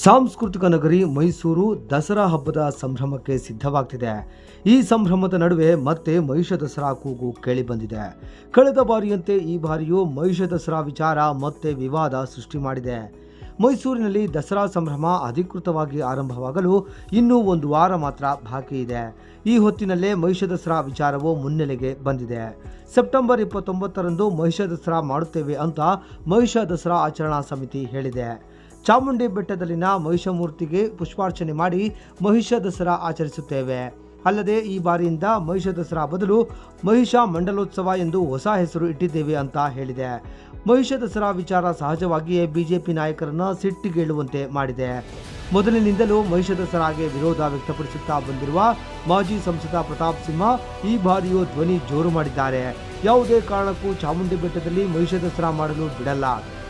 ಸಾಂಸ್ಕೃತಿಕ ನಗರಿ ಮೈಸೂರು ದಸರಾ ಹಬ್ಬದ ಸಂಭ್ರಮಕ್ಕೆ ಸಿದ್ಧವಾಗ್ತಿದೆ. ಈ ಸಂಭ್ರಮದ ನಡುವೆ ಮತ್ತೆ ಮಹಿಷ ದಸರಾ ಕೂಗು ಕೇಳಿ ಬಂದಿದೆ. ಕಳೆದ ಬಾರಿಯಂತೆ ಈ ಬಾರಿಯೂ ಮಹಿಷ ದಸರಾ ವಿಚಾರ ಮತ್ತೆ ವಿವಾದ ಸೃಷ್ಟಿ ಮಾಡಿದೆ. ಮೈಸೂರಿನಲ್ಲಿ ದಸರಾ ಸಂಭ್ರಮ ಅಧಿಕೃತವಾಗಿ ಆರಂಭವಾಗಲು ಇನ್ನೂ ಒಂದು ವಾರ ಮಾತ್ರ ಬಾಕಿ ಇದೆ. ಈ ಹೊತ್ತಿನಲ್ಲೇ ಮಹಿಷ ದಸರಾ ವಿಚಾರವು ಮುನ್ನೆಲೆಗೆ ಬಂದಿದೆ. ಸೆಪ್ಟೆಂಬರ್ 29ರಂದು ಮಹಿಷ ದಸರಾ ಮಾಡುತ್ತೇವೆ ಅಂತ ಮಹಿಷ ದಸರಾ ಆಚರಣಾ ಸಮಿತಿ ಹೇಳಿದೆ. ಚಾಮುಂಡಿ ಬೆಟ್ಟದಲ್ಲಿನ ಮಹಿಷ ಮೂರ್ತಿಗೆ ಪುಷ್ಪಾರ್ಚನೆ ಮಾಡಿ ಮಹಿಷ ದಸರಾ ಆಚರಿಸುತ್ತೇವೆ. ಅಲ್ಲದೆ ಈ ಬಾರಿಯಿಂದ ಮಹಿಷ ದಸರಾ ಬದಲು ಮಹಿಷ ಮಂಡಲೋತ್ಸವ ಎಂದು ಹೊಸ ಹೆಸರು ಇಟ್ಟಿದ್ದೇವೆ ಅಂತ ಹೇಳಿದೆ. ಮಹಿಷ ದಸರಾ ವಿಚಾರ ಸಹಜವಾಗಿಯೇ ಬಿಜೆಪಿ ನಾಯಕರನ್ನ ಸಿಟ್ಟಿಗೇಳುವಂತೆ ಮಾಡಿದೆ. ಮೊದಲಿನಿಂದಲೂ ಮಹಿಷ ದಸರಾಗೆ ವಿರೋಧ ವ್ಯಕ್ತಪಡಿಸುತ್ತಾ ಬಂದಿರುವ ಮಾಜಿ ಸಂಸದ ಪ್ರತಾಪ್ ಸಿಂಹ ಈ ಬಾರಿಯೂ ಧ್ವನಿ ಜೋರು ಮಾಡಿದ್ದಾರೆ. ಯಾವುದೇ ಕಾರಣಕ್ಕೂ ಚಾಮುಂಡಿ ಬೆಟ್ಟದಲ್ಲಿ ಮಹಿಷ ದಸರಾ ಮಾಡಲು ಬಿಡಲ್ಲ.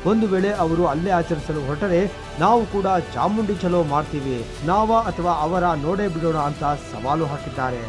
ಒಂದು ವೇಳೆ ಅವರು ಅಲ್ಲೇ ಆಚರಿಸಲು ಹೊರಟರೆ ನಾವು ಕೂಡ ಚಾಮುಂಡಿ ಚಲೋ ಮಾಡ್ತೀವಿ, ನಾವ ಅಥವಾ ಅವರ ನೋಡೇ ಬಿಡೋಣ ಅಂತ ಸವಾಲು ಹಾಕಿದ್ದಾರೆ.